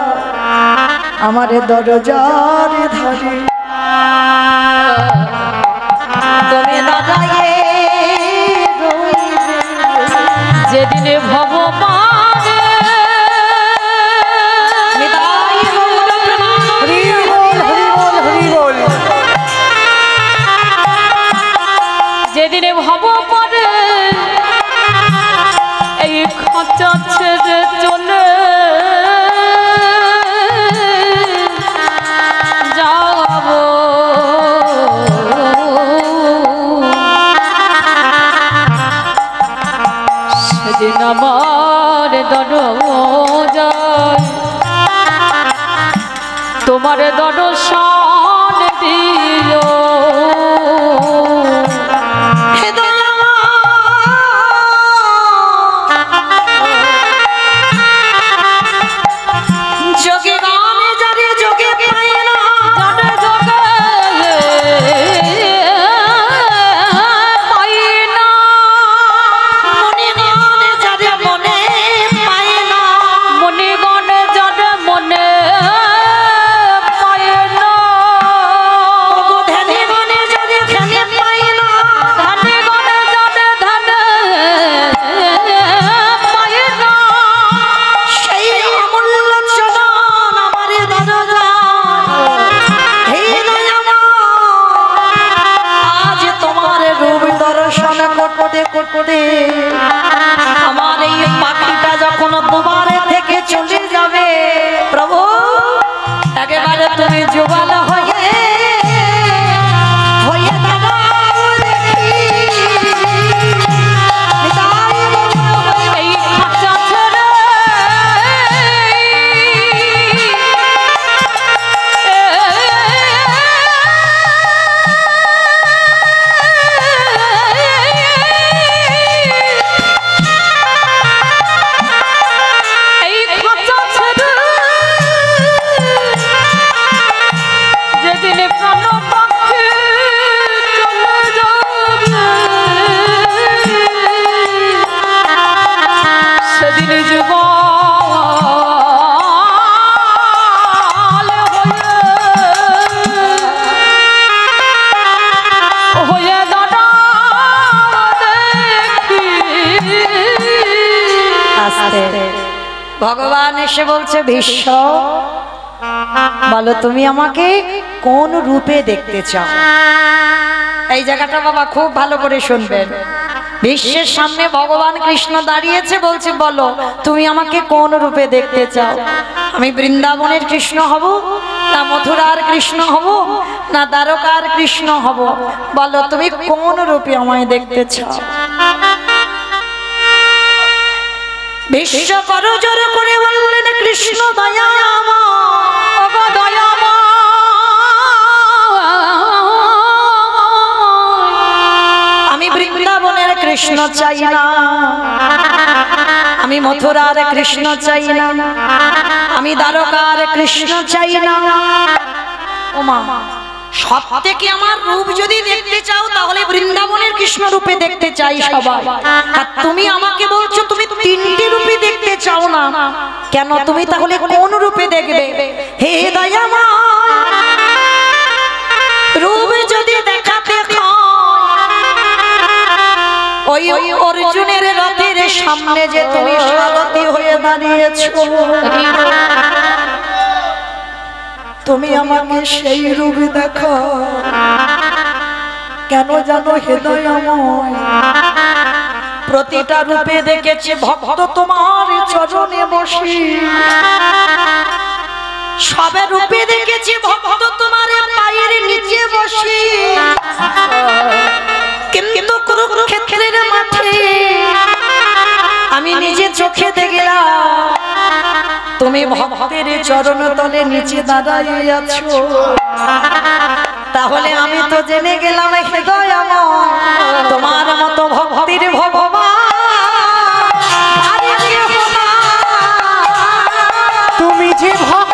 Speaker 1: আমার দরজার ধারে তুমি দাঁড়ায়ে
Speaker 2: যেদিনে ভগবান যেদিনে ভগবান এই খাঁচা ছেড়ে চলে যাব, সেদিন আমার দরজায় তোমার দর্শন দিও।
Speaker 1: আমার এই পাখিটা যখন দুবারে থেকে চলে যাবে প্রভু, একেবারে তুমি জোগাল হয়ে ভগবান এসে বলছে, বিশ্ব বলো তুমি আমাকে কোন রূপে দেখতে চাও? এই জায়গাটা বাবা খুব ভালো করে শুনবেন। বিশ্বের সামনে ভগবান কৃষ্ণ দাঁড়িয়েছে, বলছে বলো তুমি আমাকে কোন রূপে দেখতে চাও? আমি বৃন্দাবনের কৃষ্ণ হব, না মথুরার কৃষ্ণ হব, না দ্বারকার কৃষ্ণ হব? বলো তুমি কোন রূপে আমায় দেখতে চাও? বিশ্ব করজোর করে বললেন, কৃষ্ণ আমি বৃন্দাবনের কৃষ্ণ চাই না, আমি মথুরার কৃষ্ণ চাই না, আমি দ্বারকার কৃষ্ণ চাই না। ও মা, সব থেকে আমার রূপ যদি দেখতে চাও তাহলে বৃন্দাবনের কৃষ্ণ রূপে দেখতে চাই সবাই। আর তুমি আমাকে বলছো তুমি তিনটি রূপে দেখতে চাও না, কেন? তুমি তাহলে কোন রূপে দেখবে? হে দয়াময়, রূপ যদি দেখাতে ওই অর্জুনের রথের সামনে যে তুমি সারথি হয়ে দাঁড়িয়েছো, তুমি আমাকে সেই রূপ দেখো। কেন জানো হৃদয়ময়, প্রতিটা রূপে দেখেছি ভক্ত তোমার চরণে বসি, সবে রূপে দেখেছি ভক্ত তোমার পায়ের নিচে বসি, কিন্তু কুরুক্ষেত্র চোখে দেখলাম তুমি ভক্তের চরণ তলে নিচে দাঁড়াইয়া আছো, তাহলে আমি তো জেনে গেলাম হৃদয় আমার তোমার মতো ভক্তির ভগবান আরে কেহ না।
Speaker 3: তুমি যে ভক্ত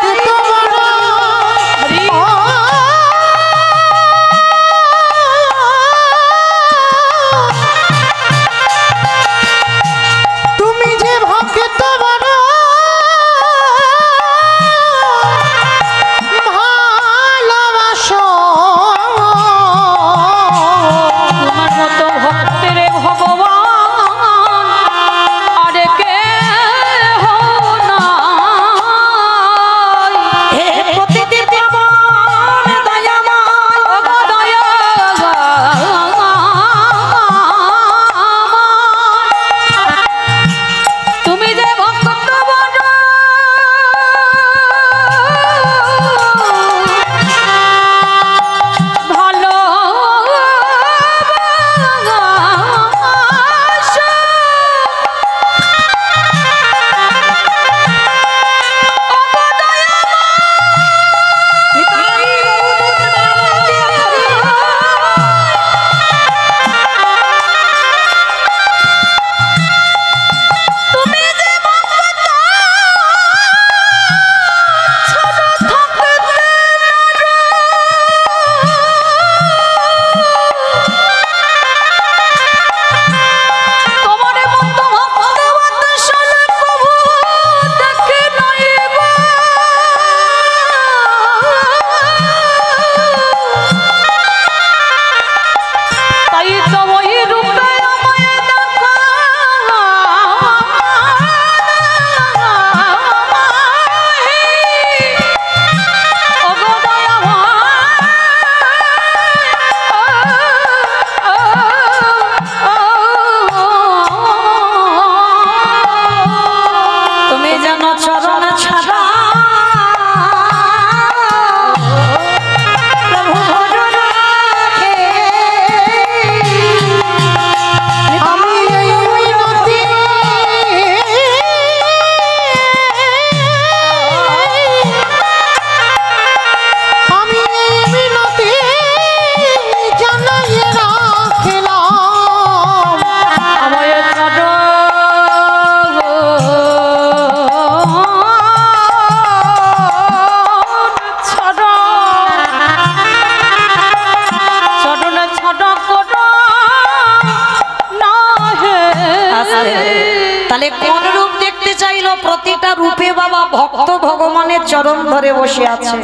Speaker 1: তাহলে কোন রূপ দেখতে চাইলো? প্রতিটা রূপে বাবা ভক্ত ভগবানের চরণ ধরে বসে আছে।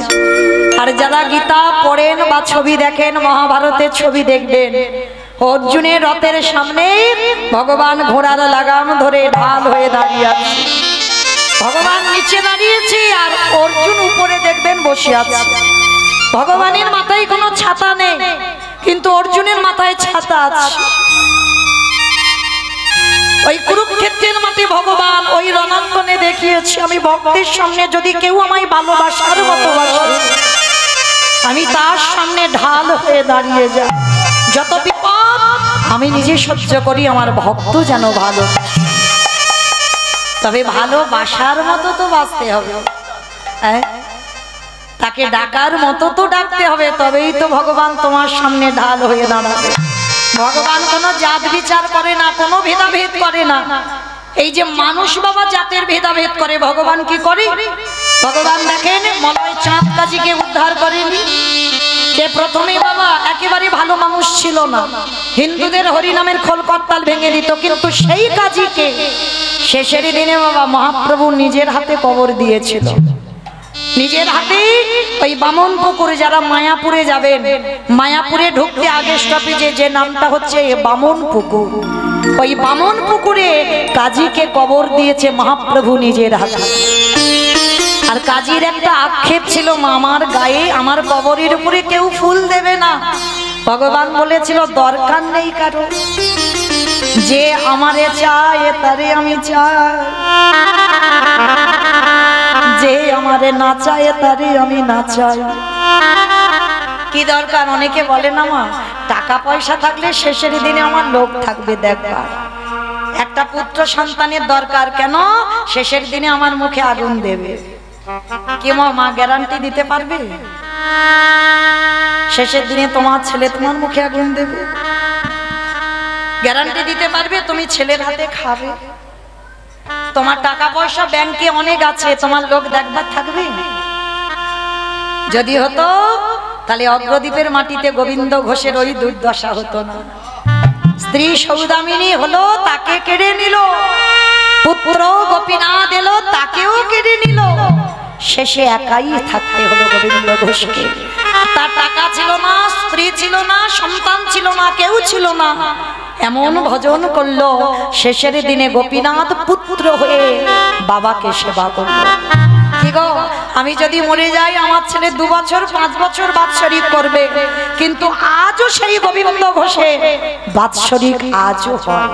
Speaker 1: আর যারা গীতা পড়েন বা ছবি দেখেন, মহাভারতের ছবি দেখবেন, অর্জুনের রথের সামনে ভগবান ঘোড়ার লাগাম ধরে ঢাল হয়ে দাঁড়িয়ে আছে, ভগবান নিচে দাঁড়িয়েছে আর অর্জুন উপরে দেখবেন বসে আছে। ভগবানের মাথায় কোনো ছাতা নেই, কিন্তু অর্জুনের মাথায় ছাতা আছে। ওই কুরুক্ষেত্রের মাঠে ভগবান ওই রণাঙ্গনে দেখিয়েছে, আমি ভক্তের সামনে যদি কেউ আমায় ভালোবাসার মতো বাসে, আমি তার সামনে ঢাল হয়ে দাঁড়িয়ে যাই। যত বিপদ আমি নিজে সহ্য করি, আমার ভক্ত যেন ভালো। তবে ভালোবাসার মতো তো বাঁচতে হবে, তাকে ডাকার মতো তো ডাকতে হবে, তবেই তো ভগবান তোমার সামনে ঢাল হয়ে দাঁড়াবে। ভগবান কোনো জাত বিচার করে না, কোনো ভেদাভেদ করে না। এই যে মানুষ বাবা জাতের ভেদাভেদ করে, ভগবান কি করে? ভগবান দেখেন মলয় চাঁদ কাজীকে উদ্ধার করেনি, সে প্রথমে বাবা একেবারে ভালো মানুষ ছিল না, হিন্দুদের হরিনামের খোল করতাল ভেঙে দিত, কিন্তু সেই কাজীকে শেষের দিনে বাবা মহাপ্রভু নিজের হাতে কবর দিয়েছিল। নিজের হাতে ওই বামন পুকুরে, যারা মায়াপুরে যাবেন, মায়াপুরে ঢুকতে আগে স্টপেজে যে নামটা হচ্ছে বামন পুকুর, ওই বামন পুকুরে কাজীকে কবর দিয়েছে মহাপ্রভু নিজের হাতে। আর কাজীর একটা আক্ষেপ ছিল, আমার গায়ে আমার কবরের উপরে কেউ ফুল দেবে না। ভগবান বলেছিল দরকার নেই কারো, যে আমারে চায় তারে আমি চাই, যে আমারে না চায় তারে আমি না চাই। কি দরকার? অনেকে বলে না মা টাকা পয়সা থাকলে শেষের দিনে আমার লোক থাকবে দেখবার, একটা পুত্র সন্তানের দরকার, কেন? শেষের দিনে আমার মুখে আগুন দেবে। কি মা গ্যারান্টি দিতে পারবে শেষের দিনে তোমার ছেলে তোমার মুখে আগুন দেবে? গ্যারান্টি দিতে পারবে তুমি ছেলের হাতে খাবে? তোমার টাকা পয়সা ব্যাংকে অনেক আছে, তোমার লোক দেখবার থাকবে? যদি হতো তাহলে অগ্রদ্বীপের মাটিতে গোবিন্দ ঘোষের ওই দুর্দশা হতো না। স্ত্রী সৌদামিনী হলো, তাকে কেড়ে নিল, পুত্র গোপীনাথ এলো, তাকেও কেড়ে নিল, শেষে একাই থাকতে হলো গোবিন্দ ঘোষকে। তার টাকা ছিল না, স্ত্রী ছিল না, সন্তান ছিল না, কেউ ছিল না। এমন ভজন করলো, শেষের দিনে গোপীনাথ পুত্র হয়ে বাবাকে সেবা করলো। কি গো, আমি যদি মরে যাই আমার ছেলে 2 বছর 5 বছর বাৎসরিক করবে, কিন্তু আজও সেই গোবিন্দ ঘোষে বাৎসরিক আজও হয়।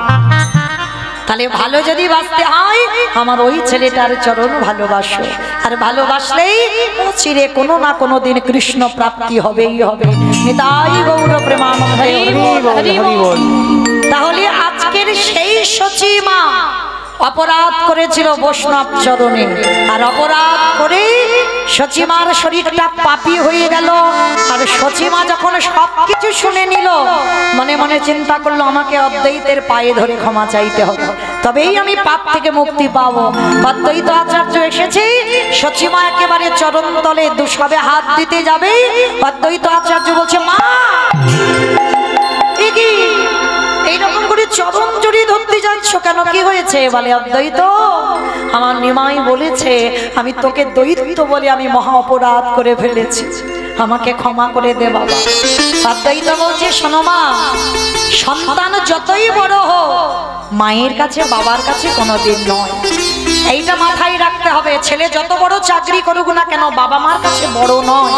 Speaker 1: তাহলে ভালো যদি বাঁচতে হয় আমার ওই ছেলেটার চরণ ভালোবাসো, আর ভালোবাসলেই চিরে কোনো না কোনো দিন কৃষ্ণ প্রাপ্তি হবেই হবে। নিতাই গৌর প্রেমানন্দে। তাহলে আজকের সেই সচিমা অপরাধ করেছিল বৈষ্ণব চরণে, আর অপরাধ করে সচিমার শরীরটা পাপী হয়ে গেল। আর সচিমা যখন সবকিছু শুনে নিল, মনে মনে চিন্তা করলো আমাকে অদ্বৈতের পায়ে ধরে ক্ষমা চাইতে হবে, তবেই আমি পাপ থেকে মুক্তি পাবো। অদ্বৈত আচার্য এসেছে, সচিমা একেবারে চরণ তলে দুসবে হাত দিতে যাবে, অদ্বৈত আচার্য বলছে মা কি এইরকম করে চরণ জড়িয়ে ধরতে যাচ্ছ কেন, কি হয়েছে? বলে অদ্বৈত আমার নিমাই বলেছে আমি তোকে দৈত্য বলে আমি মহা অপরাধ করে ফেলেছি, আমাকে ক্ষমা করে দে বাবা। অদ্বৈত বলছে শোনো মা, সন্তান যতই বড় হোক মায়ের কাছে বাবার কাছে কোনোদিন নয়, এইটা মাথায় রাখতে হবে। ছেলে যত বড় চাকরি করুক না কেন বাবা মার কাছে বড় নয়।